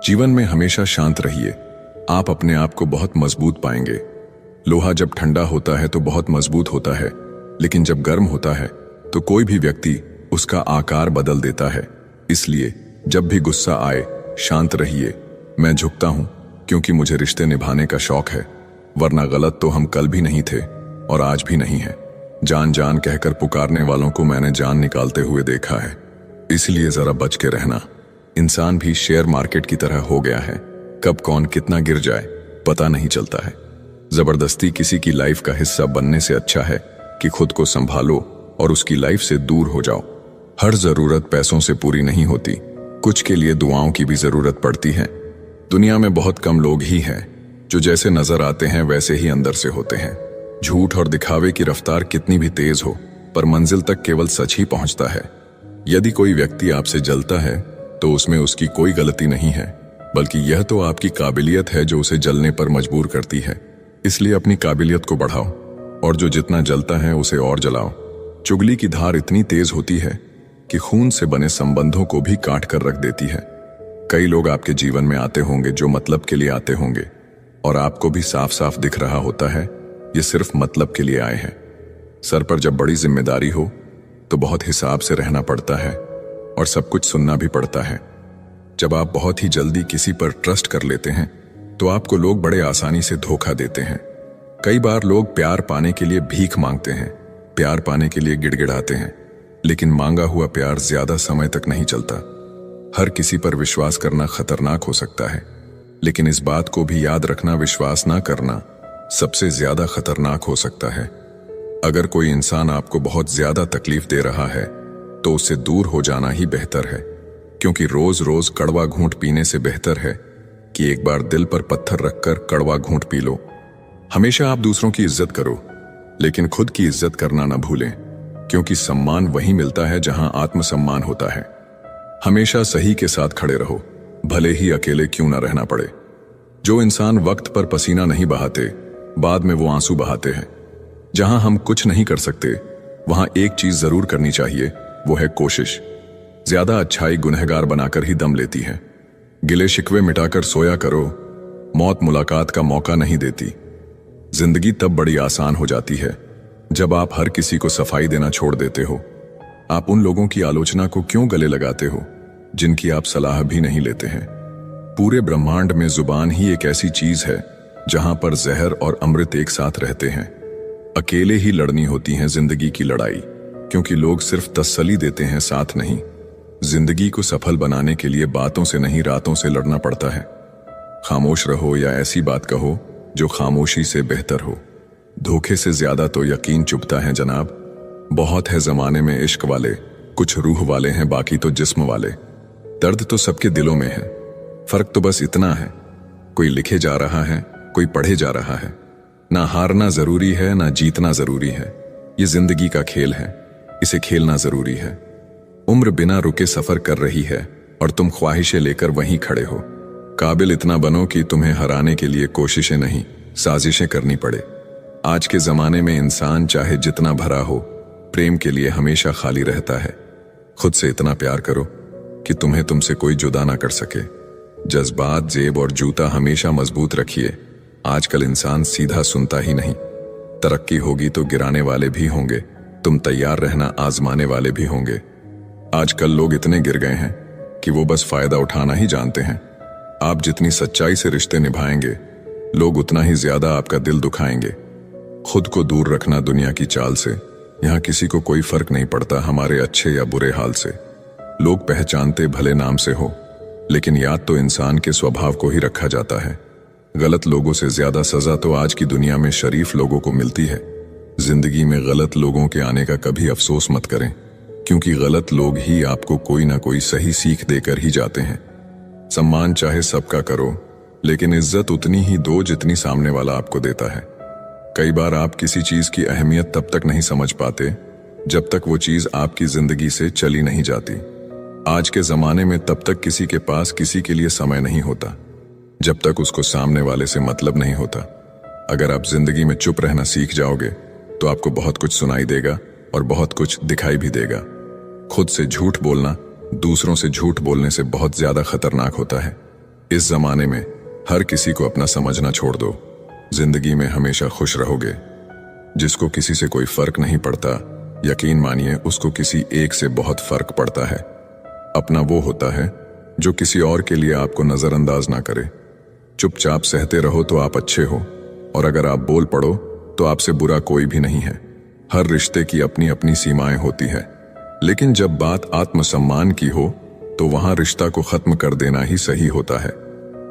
जीवन में हमेशा शांत रहिए। आप अपने आप को बहुत मजबूत पाएंगे। लोहा जब ठंडा होता है तो बहुत मजबूत होता है, लेकिन जब गर्म होता है तो कोई भी व्यक्ति उसका आकार बदल देता है। इसलिए जब भी गुस्सा आए, शांत रहिए। मैं झुकता हूं क्योंकि मुझे रिश्ते निभाने का शौक है, वरना गलत तो हम कल भी नहीं थे और आज भी नहीं है। जान जान कहकर पुकारने वालों को मैंने जान निकालते हुए देखा है। इसलिए जरा बच के रहना। इंसान भी शेयर मार्केट की तरह हो गया है, कब कौन कितना गिर जाए पता नहीं चलता है। जबरदस्ती किसी की लाइफ का हिस्सा बनने से अच्छा है कि खुद को संभालो और उसकी लाइफ से दूर हो जाओ। हर जरूरत पैसों से पूरी नहीं होती, कुछ के लिए दुआओं की भी जरूरत पड़ती है। दुनिया में बहुत कम लोग ही हैं जो जैसे नजर आते हैं वैसे ही अंदर से होते हैं। झूठ और दिखावे की रफ्तार कितनी भी तेज हो, पर मंजिल तक केवल सच ही पहुंचता है। यदि कोई व्यक्ति आपसे जलता है तो उसमें उसकी कोई गलती नहीं है, बल्कि यह तो आपकी काबिलियत है जो उसे जलने पर मजबूर करती है। इसलिए अपनी काबिलियत को बढ़ाओ और जो जितना जलता है उसे और जलाओ। चुगली की धार इतनी तेज होती है कि खून से बने संबंधों को भी काट कर रख देती है। कई लोग आपके जीवन में आते होंगे जो मतलब के लिए आते होंगे, और आपको भी साफ साफ दिख रहा होता है ये सिर्फ मतलब के लिए आए हैं। सर पर जब बड़ी जिम्मेदारी हो तो बहुत हिसाब से रहना पड़ता है और सब कुछ सुनना भी पड़ता है। जब आप बहुत ही जल्दी किसी पर ट्रस्ट कर लेते हैं तो आपको लोग बड़े आसानी से धोखा देते हैं। कई बार लोग प्यार पाने के लिए भीख मांगते हैं, प्यार पाने के लिए गिड़गिड़ाते हैं, लेकिन मांगा हुआ प्यार ज्यादा समय तक नहीं चलता। हर किसी पर विश्वास करना खतरनाक हो सकता है, लेकिन इस बात को भी याद रखना, विश्वास ना करना सबसे ज्यादा खतरनाक हो सकता है। अगर कोई इंसान आपको बहुत ज्यादा तकलीफ दे रहा है तो उससे दूर हो जाना ही बेहतर है, क्योंकि रोज रोज कड़वा घूंट पीने से बेहतर है कि एक बार दिल पर पत्थर रखकर कड़वा घूंट पी लो। हमेशा आप दूसरों की इज्जत करो, लेकिन खुद की इज्जत करना ना भूलें, क्योंकि सम्मान वहीं मिलता है जहां आत्मसम्मान होता है। हमेशा सही के साथ खड़े रहो, भले ही अकेले क्यों ना रहना पड़े। जो इंसान वक्त पर पसीना नहीं बहाते, बाद में वो आंसू बहाते हैं। जहां हम कुछ नहीं कर सकते वहां एक चीज जरूर करनी चाहिए, वो है कोशिश। ज्यादा अच्छाई गुनहगार बनाकर ही दम लेती है। गिले शिकवे मिटाकर सोया करो, मौत मुलाकात का मौका नहीं देती। जिंदगी तब बड़ी आसान हो जाती है जब आप हर किसी को सफाई देना छोड़ देते हो। आप उन लोगों की आलोचना को क्यों गले लगाते हो जिनकी आप सलाह भी नहीं लेते हैं। पूरे ब्रह्मांड में जुबान ही एक ऐसी चीज है जहां पर जहर और अमृत एक साथ रहते हैं। अकेले ही लड़नी होती है जिंदगी की लड़ाई, क्योंकि लोग सिर्फ तसल्ली देते हैं, साथ नहीं। जिंदगी को सफल बनाने के लिए बातों से नहीं रातों से लड़ना पड़ता है। खामोश रहो या ऐसी बात कहो जो खामोशी से बेहतर हो। धोखे से ज्यादा तो यकीन चुभता है जनाब। बहुत है जमाने में इश्क वाले, कुछ रूह वाले हैं, बाकी तो जिस्म वाले। दर्द तो सबके दिलों में है, फर्क तो बस इतना है, कोई लिखे जा रहा है, कोई पढ़े जा रहा है। ना हारना जरूरी है, ना जीतना जरूरी है। ये जिंदगी का खेल है, इसे खेलना जरूरी है। उम्र बिना रुके सफर कर रही है और तुम ख्वाहिशें लेकर वहीं खड़े हो। काबिल इतना बनो कि तुम्हें हराने के लिए कोशिशें नहीं, साजिशें करनी पड़े। आज के जमाने में इंसान चाहे जितना भरा हो, प्रेम के लिए हमेशा खाली रहता है। खुद से इतना प्यार करो कि तुम्हें तुमसे कोई जुदा ना कर सके। जज्बात, जेब और जूता हमेशा मजबूत रखिए। आजकल इंसान सीधा सुनता ही नहीं। तरक्की होगी तो गिराने वाले भी होंगे, तुम तैयार रहना, आजमाने वाले भी होंगे। आजकल लोग इतने गिर गए हैं कि वो बस फायदा उठाना ही जानते हैं। आप जितनी सच्चाई से रिश्ते निभाएंगे, लोग उतना ही ज्यादा आपका दिल दुखाएंगे। खुद को दूर रखना दुनिया की चाल से। यहाँ किसी को कोई फर्क नहीं पड़ता हमारे अच्छे या बुरे हाल से। लोग पहचानते भले नाम से हो, लेकिन याद तो इंसान के स्वभाव को ही रखा जाता है। गलत लोगों से ज्यादा सजा तो आज की दुनिया में शरीफ लोगों को मिलती है। जिंदगी में गलत लोगों के आने का कभी अफसोस मत करें, क्योंकि गलत लोग ही आपको कोई ना कोई सही सीख देकर ही जाते हैं। सम्मान चाहे सबका करो, लेकिन इज्जत उतनी ही दो जितनी सामने वाला आपको देता है। कई बार आप किसी चीज की अहमियत तब तक नहीं समझ पाते जब तक वो चीज आपकी जिंदगी से चली नहीं जाती। आज के जमाने में तब तक किसी के पास किसी के लिए समय नहीं होता जब तक उसको सामने वाले से मतलब नहीं होता। अगर आप जिंदगी में चुप रहना सीख जाओगे तो आपको बहुत कुछ सुनाई देगा और बहुत कुछ दिखाई भी देगा। खुद से झूठ बोलना दूसरों से झूठ बोलने से बहुत ज्यादा खतरनाक होता है। इस जमाने में हर किसी को अपना समझना छोड़ दो, जिंदगी में हमेशा खुश रहोगे। जिसको किसी से कोई फर्क नहीं पड़ता, यकीन मानिए उसको किसी एक से बहुत फर्क पड़ता है। अपना वो होता है जो किसी और के लिए आपको नजरअंदाज ना करे। चुपचाप सहते रहो तो आप अच्छे हो, और अगर आप बोल पड़ो तो आपसे बुरा कोई भी नहीं है। हर रिश्ते की अपनी अपनी सीमाएं होती है, लेकिन जब बात आत्मसम्मान की हो तो वहां रिश्ता को खत्म कर देना ही सही होता है।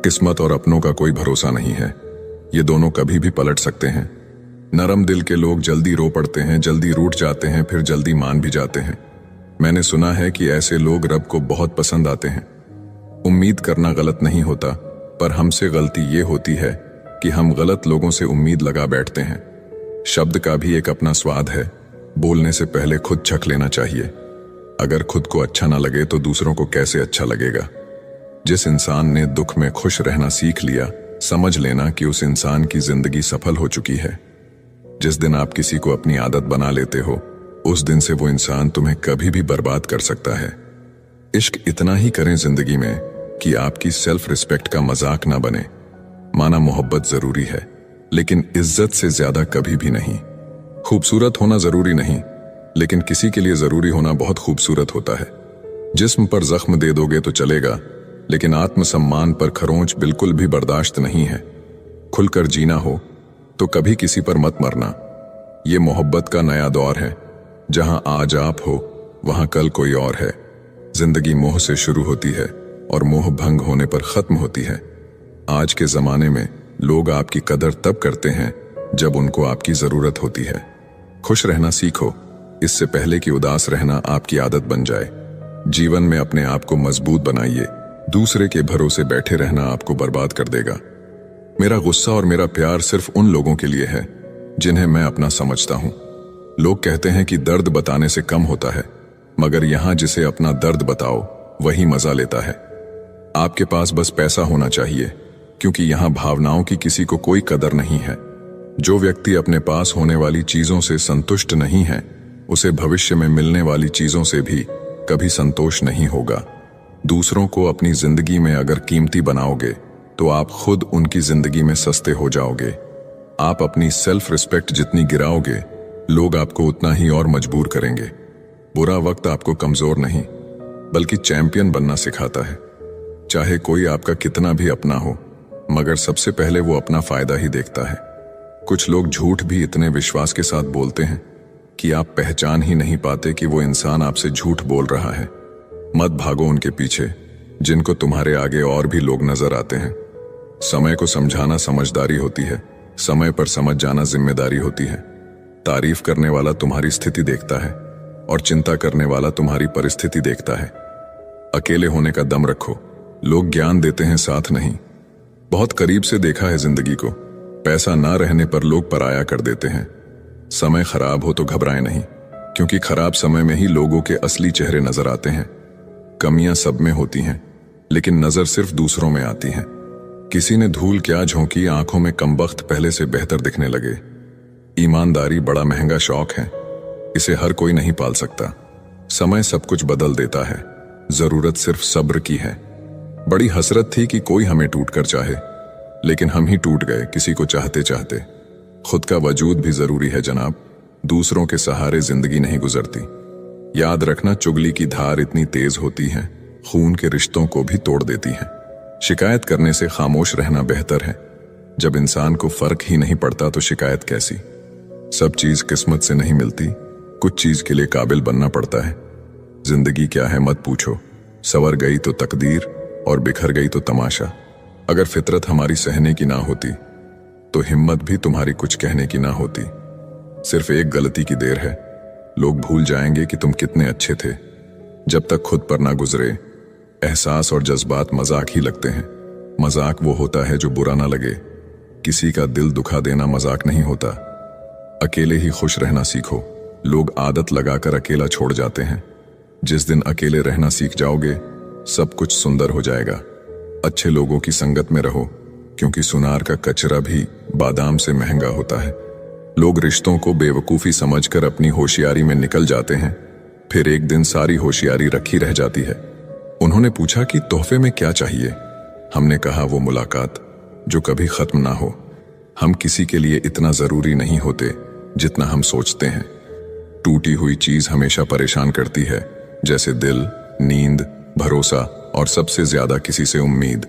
किस्मत और अपनों का कोई भरोसा नहीं है, ये दोनों कभी भी पलट सकते हैं। नरम दिल के लोग जल्दी रो पड़ते हैं, जल्दी रूठ जाते हैं, फिर जल्दी मान भी जाते हैं। मैंने सुना है कि ऐसे लोग रब को बहुत पसंद आते हैं। उम्मीद करना गलत नहीं होता, पर हमसे गलती ये होती है कि हम गलत लोगों से उम्मीद लगा बैठते हैं। शब्द का भी एक अपना स्वाद है, बोलने से पहले खुद चख लेना चाहिए। अगर खुद को अच्छा ना लगे तो दूसरों को कैसे अच्छा लगेगा। जिस इंसान ने दुख में खुश रहना सीख लिया, समझ लेना कि उस इंसान की जिंदगी सफल हो चुकी है। जिस दिन आप किसी को अपनी आदत बना लेते हो, उस दिन से वो इंसान तुम्हें कभी भी बर्बाद कर सकता है। इश्क इतना ही करें जिंदगी में कि आपकी सेल्फ रिस्पेक्ट का मजाक ना बने। माना मोहब्बत जरूरी है, लेकिन इज्जत से ज्यादा कभी भी नहीं। खूबसूरत होना जरूरी नहीं, लेकिन किसी के लिए जरूरी होना बहुत खूबसूरत होता है। जिस्म पर जख्म दे दोगे तो चलेगा, लेकिन आत्मसम्मान पर खरोंच बिल्कुल भी बर्दाश्त नहीं है। खुलकर जीना हो तो कभी किसी पर मत मरना। ये मोहब्बत का नया दौर है, जहां आज आप हो वहां कल कोई और है। जिंदगी मोह से शुरू होती है और मोह भंग होने पर खत्म होती है। आज के जमाने में लोग आपकी कदर तब करते हैं जब उनको आपकी जरूरत होती है। खुश रहना सीखो, इससे पहले कि उदास रहना आपकी आदत बन जाए। जीवन में अपने आप को मजबूत बनाइए, दूसरे के भरोसे बैठे रहना आपको बर्बाद कर देगा। मेरा गुस्सा और मेरा प्यार सिर्फ उन लोगों के लिए है जिन्हें मैं अपना समझता हूं। लोग कहते हैं कि दर्द बताने से कम होता है, मगर यहां जिसे अपना दर्द बताओ वही मजा लेता है। आपके पास बस पैसा होना चाहिए, क्योंकि यहां भावनाओं की किसी को कोई कदर नहीं है। जो व्यक्ति अपने पास होने वाली चीजों से संतुष्ट नहीं है, उसे भविष्य में मिलने वाली चीजों से भी कभी संतोष नहीं होगा। दूसरों को अपनी जिंदगी में अगर कीमती बनाओगे तो आप खुद उनकी जिंदगी में सस्ते हो जाओगे। आप अपनी सेल्फ रिस्पेक्ट जितनी गिराओगे, लोग आपको उतना ही और मजबूर करेंगे। बुरा वक्त आपको कमजोर नहीं, बल्कि चैंपियन बनना सिखाता है। चाहे कोई आपका कितना भी अपना हो, मगर सबसे पहले वो अपना फायदा ही देखता है। कुछ लोग झूठ भी इतने विश्वास के साथ बोलते हैं कि आप पहचान ही नहीं पाते कि वो इंसान आपसे झूठ बोल रहा है। मत भागो उनके पीछे, जिनको तुम्हारे आगे और भी लोग नजर आते हैं। समय को समझाना समझदारी होती है, समय पर समझ जाना जिम्मेदारी होती है। तारीफ करने वाला तुम्हारी स्थिति देखता है और चिंता करने वाला तुम्हारी परिस्थिति देखता है। अकेले होने का दम रखो, लोग ज्ञान देते हैं, साथ नहीं। बहुत करीब से देखा है जिंदगी को, पैसा ना रहने पर लोग पराया कर देते हैं। समय खराब हो तो घबराएं नहीं, क्योंकि खराब समय में ही लोगों के असली चेहरे नजर आते हैं। कमियां सब में होती हैं, लेकिन नजर सिर्फ दूसरों में आती है। किसी ने धूल क्या झोंकी, आंखों में कमबख्त पहले से बेहतर दिखने लगे। ईमानदारी बड़ा महंगा शौक है, इसे हर कोई नहीं पाल सकता। समय सब कुछ बदल देता है, जरूरत सिर्फ सब्र की है। बड़ी हसरत थी कि कोई हमें टूट कर चाहे, लेकिन हम ही टूट गए किसी को चाहते चाहते। खुद का वजूद भी जरूरी है जनाब, दूसरों के सहारे जिंदगी नहीं गुजरती। याद रखना, चुगली की धार इतनी तेज होती है, खून के रिश्तों को भी तोड़ देती है। शिकायत करने से खामोश रहना बेहतर है। जब इंसान को फर्क ही नहीं पड़ता तो शिकायत कैसी। सब चीज किस्मत से नहीं मिलती, कुछ चीज के लिए काबिल बनना पड़ता है। जिंदगी क्या है मत पूछो, सवर गई तो तकदीर और बिखर गई तो तमाशा। अगर फितरत हमारी सहने की ना होती तो हिम्मत भी तुम्हारी कुछ कहने की ना होती। सिर्फ एक गलती की देर है, लोग भूल जाएंगे कि तुम कितने अच्छे थे। जब तक खुद पर ना गुजरे, एहसास और जज्बात मजाक ही लगते हैं। मजाक वो होता है जो बुरा ना लगे। किसी का दिल दुखा देना मजाक नहीं होता। अकेले ही खुश रहना सीखो। लोग आदत लगाकर अकेला छोड़ जाते हैं। जिस दिन अकेले रहना सीख जाओगे, सब कुछ सुंदर हो जाएगा। अच्छे लोगों की संगत में रहो, क्योंकि सुनार का कचरा भी बादाम से महंगा होता है। लोग रिश्तों को बेवकूफी समझकर अपनी होशियारी में निकल जाते हैं, फिर एक दिन सारी होशियारी रखी रह जाती है। उन्होंने पूछा कि तोहफे में क्या चाहिए। हमने कहा वो मुलाकात जो कभी खत्म ना हो। हम किसी के लिए इतना जरूरी नहीं होते जितना हम सोचते हैं। टूटी हुई चीज हमेशा परेशान करती है, जैसे दिल, नींद, भरोसा और सबसे ज्यादा किसी से उम्मीद।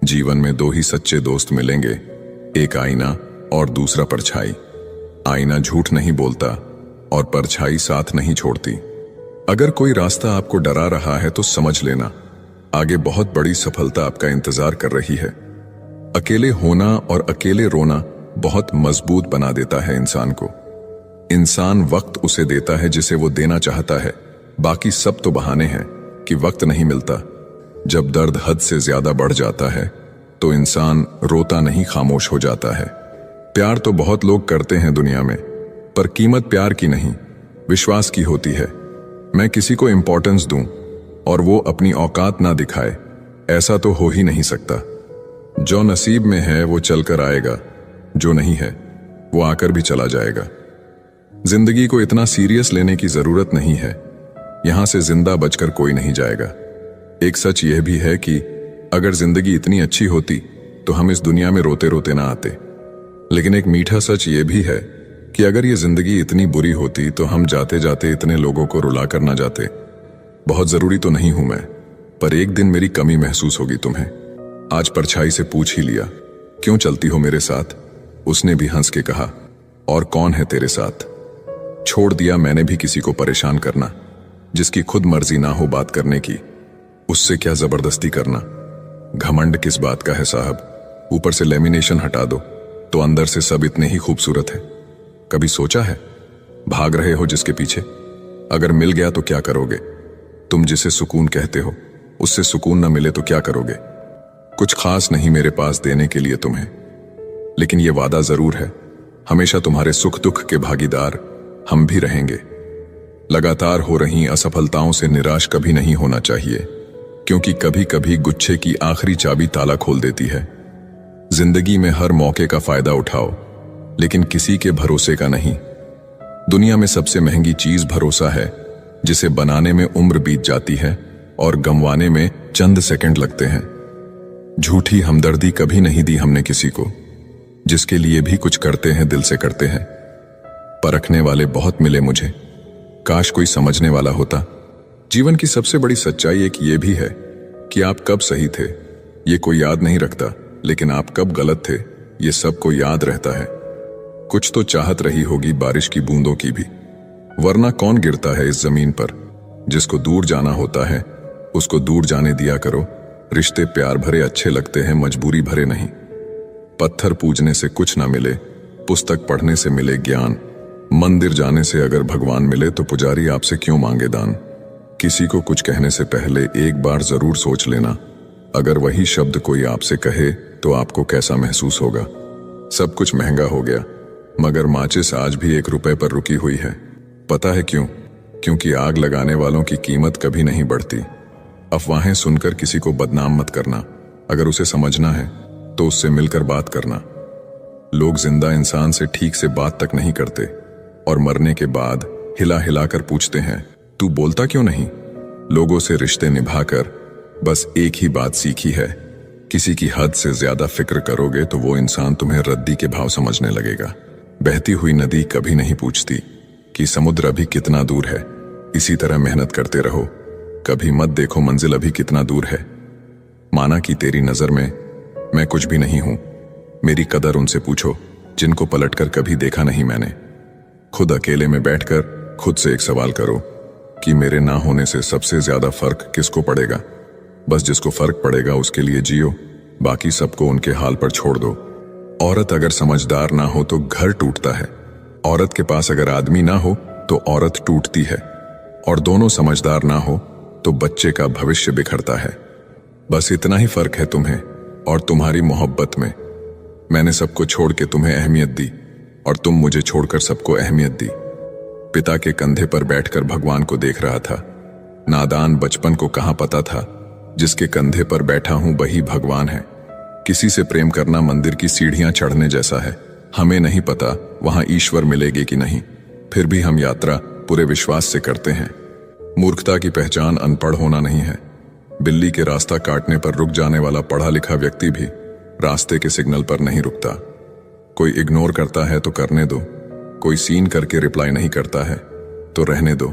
जीवन में दो ही सच्चे दोस्त मिलेंगे, एक आईना और दूसरा परछाई। आईना झूठ नहीं बोलता और परछाई साथ नहीं छोड़ती। अगर कोई रास्ता आपको डरा रहा है तो समझ लेना, आगे बहुत बड़ी सफलता आपका इंतजार कर रही है। अकेले होना और अकेले रोना बहुत मजबूत बना देता है इंसान को। इंसान वक्त उसे देता है जिसे वो देना चाहता है, बाकी सब तो बहाने हैं कि वक्त नहीं मिलता। जब दर्द हद से ज्यादा बढ़ जाता है तो इंसान रोता नहीं, खामोश हो जाता है। प्यार तो बहुत लोग करते हैं दुनिया में, पर कीमत प्यार की नहीं, विश्वास की होती है। मैं किसी को इंपॉर्टेंस दूं और वो अपनी औकात ना दिखाए, ऐसा तो हो ही नहीं सकता। जो नसीब में है वो चलकर आएगा, जो नहीं है वो आकर भी चला जाएगा। जिंदगी को इतना सीरियस लेने की जरूरत नहीं है, यहां से जिंदा बचकर कोई नहीं जाएगा। एक सच यह भी है कि अगर जिंदगी इतनी अच्छी होती तो हम इस दुनिया में रोते रोते ना आते। लेकिन एक मीठा सच यह भी है कि अगर ये जिंदगी इतनी बुरी होती तो हम जाते जाते इतने लोगों को रुला कर ना जाते। बहुत जरूरी तो नहीं हूं मैं, पर एक दिन मेरी कमी महसूस होगी तुम्हें। आज परछाई से पूछ ही लिया, क्यों चलती हो मेरे साथ? उसने भी हंस के कहा, और कौन है तेरे साथ? छोड़ दिया मैंने भी किसी को परेशान करना, जिसकी खुद मर्जी ना हो बात करने की, उससे क्या जबरदस्ती करना। घमंड किस बात का है साहब? ऊपर से लेमिनेशन हटा दो तो अंदर से सब इतने ही खूबसूरत है। कभी सोचा है भाग रहे हो जिसके पीछे, अगर मिल गया तो क्या करोगे? तुम जिसे सुकून कहते हो उससे सुकून न मिले तो क्या करोगे? कुछ खास नहीं मेरे पास देने के लिए तुम्हें, लेकिन यह वादा जरूर है, हमेशा तुम्हारे सुख दुख के भागीदार हम भी रहेंगे। लगातार हो रही असफलताओं से निराश कभी नहीं होना चाहिए, क्योंकि कभी कभी गुच्छे की आखिरी चाबी ताला खोल देती है। जिंदगी में हर मौके का फायदा उठाओ, लेकिन किसी के भरोसे का नहीं। दुनिया में सबसे महंगी चीज भरोसा है, जिसे बनाने में उम्र बीत जाती है और गंवाने में चंद सेकंड लगते हैं। झूठी हमदर्दी कभी नहीं दी हमने किसी को, जिसके लिए भी कुछ करते हैं दिल से करते हैं। परखने वाले बहुत मिले मुझे, काश कोई समझने वाला होता। जीवन की सबसे बड़ी सच्चाई एक ये भी है कि आप कब सही थे ये कोई याद नहीं रखता, लेकिन आप कब गलत थे ये सबको याद रहता है। कुछ तो चाहत रही होगी बारिश की बूंदों की भी, वरना कौन गिरता है इस जमीन पर। जिसको दूर जाना होता है उसको दूर जाने दिया करो। रिश्ते प्यार भरे अच्छे लगते हैं, मजबूरी भरे नहीं। पत्थर पूजने से कुछ ना मिले, पुस्तक पढ़ने से मिले ज्ञान। मंदिर जाने से अगर भगवान मिले तो पुजारी आपसे क्यों मांगे दान। किसी को कुछ कहने से पहले एक बार जरूर सोच लेना, अगर वही शब्द कोई आपसे कहे तो आपको कैसा महसूस होगा। सब कुछ महंगा हो गया, मगर माचिस आज भी 1 रुपए पर रुकी हुई है। पता है क्यों? क्योंकि आग लगाने वालों की कीमत कभी नहीं बढ़ती। अफवाहें सुनकर किसी को बदनाम मत करना, अगर उसे समझना है तो उससे मिलकर बात करना। लोग जिंदा इंसान से ठीक से बात तक नहीं करते और मरने के बाद हिला हिलाकर पूछते हैं, तू बोलता क्यों नहीं? लोगों से रिश्ते निभाकर बस एक ही बात सीखी है, किसी की हद से ज्यादा फिक्र करोगे तो वो इंसान तुम्हें रद्दी के भाव समझने लगेगा। बहती हुई नदी कभी नहीं पूछती कि समुद्र अभी कितना दूर है। इसी तरह मेहनत करते रहो, कभी मत देखो मंजिल अभी कितना दूर है। माना कि तेरी नजर में मैं कुछ भी नहीं हूं, मेरी कदर उनसे पूछो जिनको पलटकर कभी देखा नहीं मैंने। खुद अकेले में बैठकर खुद से एक सवाल करो कि मेरे ना होने से सबसे ज्यादा फर्क किसको पड़ेगा। बस जिसको फर्क पड़ेगा उसके लिए जियो, बाकी सबको उनके हाल पर छोड़ दो। औरत अगर समझदार ना हो तो घर टूटता है, औरत के पास अगर आदमी ना हो तो औरत टूटती है, और दोनों समझदार ना हो तो बच्चे का भविष्य बिखरता है। बस इतना ही फर्क है तुम्हें और तुम्हारी मोहब्बत में। मैंने सबको छोड़ के तुम्हें अहमियत दी और तुम मुझे छोड़कर सबको अहमियत दी। पिता के कंधे पर बैठकर भगवान को देख रहा था। नादान बचपन को कहां पता था, जिसके कंधे पर बैठा हूं वही भगवान है। किसी से प्रेम करना मंदिर की सीढ़ियां चढ़ने जैसा है। हमें नहीं पता वहां ईश्वर मिलेगी कि नहीं, फिर भी हम यात्रा पूरे विश्वास से करते हैं। मूर्खता की पहचान अनपढ़ होना नहीं है, बिल्ली के रास्ता काटने पर रुक जाने वाला पढ़ा लिखा व्यक्ति भी रास्ते के सिग्नल पर नहीं रुकता। कोई इग्नोर करता है तो करने दो, कोई सीन करके रिप्लाई नहीं करता है तो रहने दो।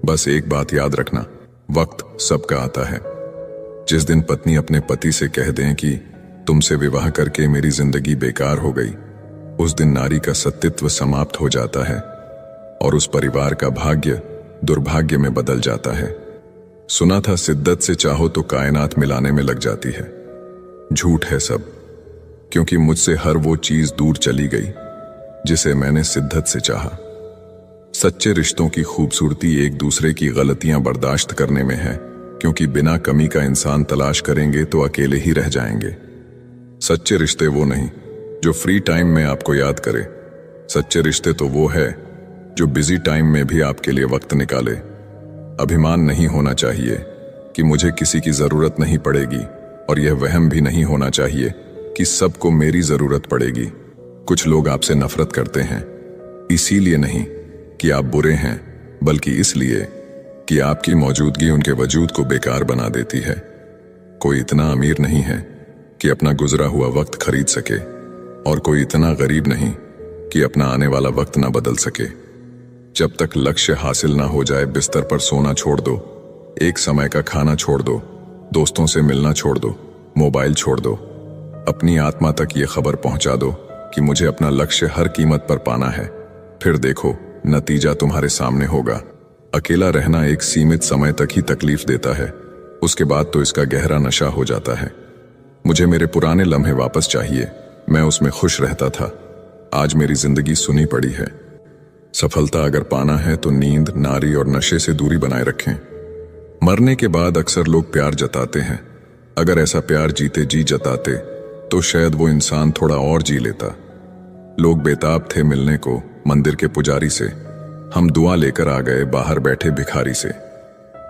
बस एक बात याद रखना, वक्त सबका आता है। जिस दिन पत्नी अपने पति से कह दें कि तुमसे विवाह करके मेरी जिंदगी बेकार हो गई, उस दिन नारी का सतीत्व समाप्त हो जाता है और उस परिवार का भाग्य दुर्भाग्य में बदल जाता है। सुना था शिद्दत से चाहो तो कायनात मिलाने में लग जाती है। झूठ है सब, क्योंकि मुझसे हर वो चीज दूर चली गई जिसे मैंने शिद्दत से चाहा। सच्चे रिश्तों की खूबसूरती एक दूसरे की गलतियां बर्दाश्त करने में है, क्योंकि बिना कमी का इंसान तलाश करेंगे तो अकेले ही रह जाएंगे। सच्चे रिश्ते वो नहीं जो फ्री टाइम में आपको याद करे, सच्चे रिश्ते तो वो है जो बिजी टाइम में भी आपके लिए वक्त निकाले। अभिमान नहीं होना चाहिए कि मुझे किसी की जरूरत नहीं पड़ेगी, और यह वहम भी नहीं होना चाहिए कि सबको मेरी जरूरत पड़ेगी। कुछ लोग आपसे नफरत करते हैं, इसीलिए नहीं कि आप बुरे हैं, बल्कि इसलिए कि आपकी मौजूदगी उनके वजूद को बेकार बना देती है। कोई इतना अमीर नहीं है कि अपना गुजरा हुआ वक्त खरीद सके, और कोई इतना गरीब नहीं कि अपना आने वाला वक्त ना बदल सके। जब तक लक्ष्य हासिल ना हो जाए, बिस्तर पर सोना छोड़ दो, एक समय का खाना छोड़ दो, दोस्तों से मिलना छोड़ दो, मोबाइल छोड़ दो। अपनी आत्मा तक ये खबर पहुंचा दो कि मुझे अपना लक्ष्य हर कीमत पर पाना है। फिर देखो, नतीजा तुम्हारे सामने होगा। अकेला रहना एक सीमित समय तक ही तकलीफ देता है, उसके बाद तो इसका गहरा नशा हो जाता है। मुझे मेरे पुराने लम्हे वापस चाहिए, मैं उसमें खुश रहता था। आज मेरी जिंदगी सुनी पड़ी है। सफलता अगर पाना है तो नींद, नारी और नशे से दूरी बनाए रखें। मरने के बाद अक्सर लोग प्यार जताते हैं। अगर ऐसा प्यार जीते जी जताते तो शायद वो इंसान थोड़ा और जी लेता। लोग बेताब थे मिलने को मंदिर के पुजारी से, हम दुआ लेकर आ गए बाहर बैठे भिखारी से।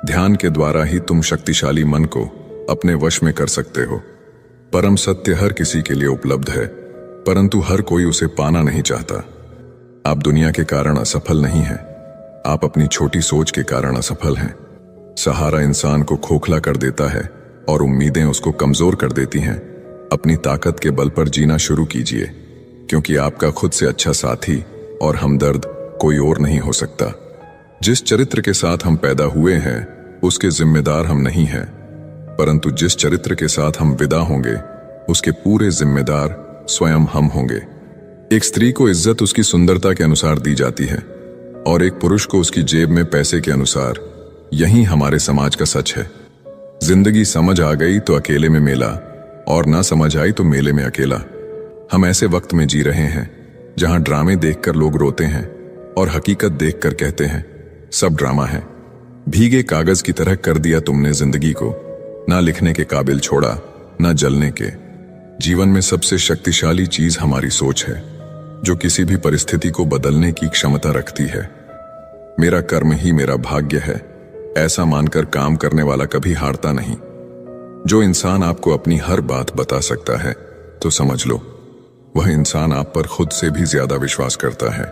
ध्यान के द्वारा ही तुम शक्तिशाली मन को अपने वश में कर सकते हो। परम सत्य हर किसी के लिए उपलब्ध है, परंतु हर कोई उसे पाना नहीं चाहता। आप दुनिया के कारण असफल नहीं हैं, आप अपनी छोटी सोच के कारण असफल हैं। सहारा इंसान को खोखला कर देता है और उम्मीदें उसको कमजोर कर देती हैं। अपनी ताकत के बल पर जीना शुरू कीजिए, क्योंकि आपका खुद से अच्छा साथी और हमदर्द कोई और नहीं हो सकता। जिस चरित्र के साथ हम पैदा हुए हैं उसके जिम्मेदार हम नहीं हैं, परंतु जिस चरित्र के साथ हम विदा होंगे उसके पूरे जिम्मेदार स्वयं हम होंगे। एक स्त्री को इज्जत उसकी सुंदरता के अनुसार दी जाती है और एक पुरुष को उसकी जेब में पैसे के अनुसार। यही हमारे समाज का सच है। जिंदगी समझ आ गई तो अकेले में मेला, और ना समझ आई तो मेले में अकेला। हम ऐसे वक्त में जी रहे हैं जहां ड्रामे देखकर लोग रोते हैं और हकीकत देखकर कहते हैं सब ड्रामा है। भीगे कागज की तरह कर दिया तुमने जिंदगी को, ना लिखने के काबिल छोड़ा ना जलने के। जीवन में सबसे शक्तिशाली चीज हमारी सोच है, जो किसी भी परिस्थिति को बदलने की क्षमता रखती है। मेरा कर्म ही मेरा भाग्य है, ऐसा मानकर काम करने वाला कभी हारता नहीं। जो इंसान आपको अपनी हर बात बता सकता है तो समझ लो वह इंसान आप पर खुद से भी ज्यादा विश्वास करता है।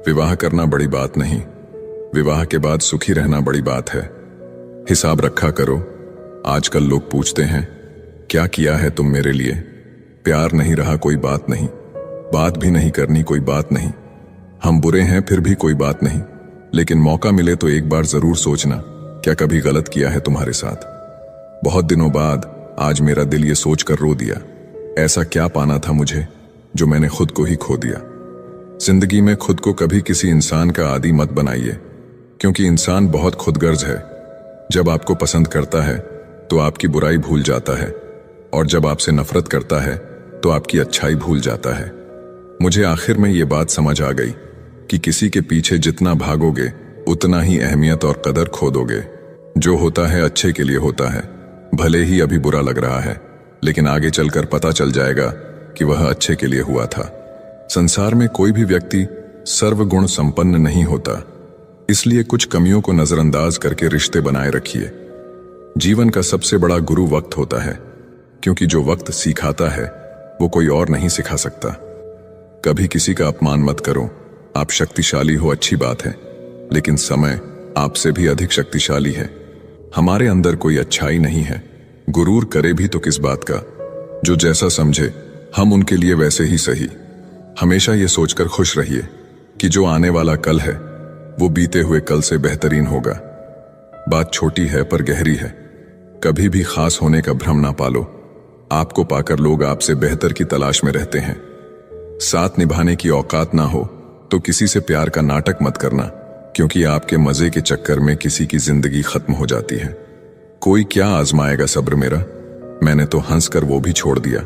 विवाह करना बड़ी बात नहीं, विवाह के बाद सुखी रहना बड़ी बात है। हिसाब रखा करो। आजकल लोग पूछते हैं क्या किया है तुम मेरे लिए। प्यार नहीं रहा कोई बात नहीं, बात भी नहीं करनी कोई बात नहीं। हम बुरे हैं फिर भी कोई बात नहीं, लेकिन मौका मिले तो एक बार जरूर सोचना क्या कभी गलत किया है तुम्हारे साथ। बहुत दिनों बाद आज मेरा दिल ये सोचकर रो दिया, ऐसा क्या पाना था मुझे जो मैंने खुद को ही खो दिया। जिंदगी में खुद को कभी किसी इंसान का आदी मत बनाइए, क्योंकि इंसान बहुत खुदगर्ज है। जब आपको पसंद करता है तो आपकी बुराई भूल जाता है, और जब आपसे नफरत करता है तो आपकी अच्छाई भूल जाता है। मुझे आखिर में ये बात समझ आ गई कि किसी के पीछे जितना भागोगे उतना ही अहमियत और कदर खो दोगे। जो होता है अच्छे के लिए होता है, भले ही अभी बुरा लग रहा है, लेकिन आगे चलकर पता चल जाएगा कि वह अच्छे के लिए हुआ था। संसार में कोई भी व्यक्ति सर्वगुण संपन्न नहीं होता, इसलिए कुछ कमियों को नजरअंदाज करके रिश्ते बनाए रखिए। जीवन का सबसे बड़ा गुरु वक्त होता है, क्योंकि जो वक्त सिखाता है वो कोई और नहीं सिखा सकता। कभी किसी का अपमान मत करो। आप शक्तिशाली हो अच्छी बात है, लेकिन समय आपसे भी अधिक शक्तिशाली है। हमारे अंदर कोई अच्छाई नहीं है, गुरूर करे भी तो किस बात का। जो जैसा समझे हम उनके लिए वैसे ही सही। हमेशा ये सोचकर खुश रहिए कि जो आने वाला कल है वो बीते हुए कल से बेहतरीन होगा। बात छोटी है पर गहरी है। कभी भी खास होने का भ्रम ना पालो। आपको पाकर लोग आपसे बेहतर की तलाश में रहते हैं। साथ निभाने की औकात ना हो तो किसी से प्यार का नाटक मत करना, क्योंकि आपके मजे के चक्कर में किसी की जिंदगी खत्म हो जाती है। कोई क्या आजमाएगा सब्र मेरा। मैंने तो हंसकर वो भी छोड़ दिया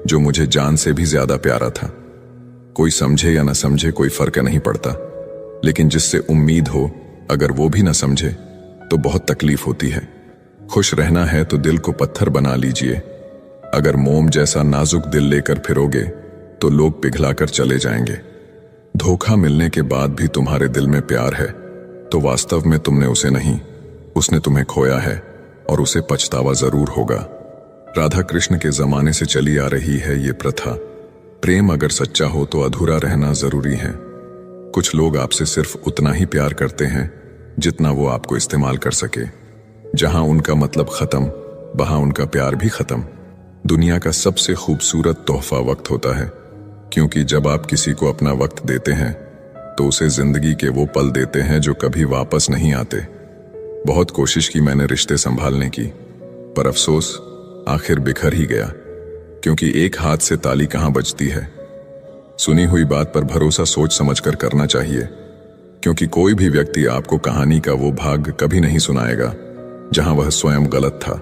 जो मुझे जान से भी ज्यादा प्यारा था। कोई समझे या ना समझे कोई फर्क नहीं पड़ता, लेकिन जिससे उम्मीद हो अगर वो भी ना समझे तो बहुत तकलीफ होती है। खुश रहना है तो दिल को पत्थर बना लीजिए। अगर मोम जैसा नाजुक दिल लेकर फिरोगे तो लोग पिघलाकर चले जाएंगे। धोखा मिलने के बाद भी तुम्हारे दिल में प्यार है तो वास्तव में तुमने उसे नहीं, उसने तुम्हें खोया है और उसे पछतावा जरूर होगा। राधा कृष्ण के जमाने से चली आ रही है ये प्रथा। प्रेम अगर सच्चा हो तो अधूरा रहना जरूरी है। कुछ लोग आपसे सिर्फ उतना ही प्यार करते हैं जितना वो आपको इस्तेमाल कर सके। जहां उनका मतलब खत्म वहां उनका प्यार भी खत्म। दुनिया का सबसे खूबसूरत तोहफा वक्त होता है, क्योंकि जब आप किसी को अपना वक्त देते हैं तो उसे जिंदगी के वो पल देते हैं जो कभी वापस नहीं आते। बहुत कोशिश की मैंने रिश्ते संभालने की, पर अफसोस आखिर बिखर ही गया, क्योंकि एक हाथ से ताली कहां बजती है। सुनी हुई बात पर भरोसा सोच समझकर करना चाहिए, क्योंकि कोई भी व्यक्ति आपको कहानी का वो भाग कभी नहीं सुनाएगा जहां वह स्वयं गलत था।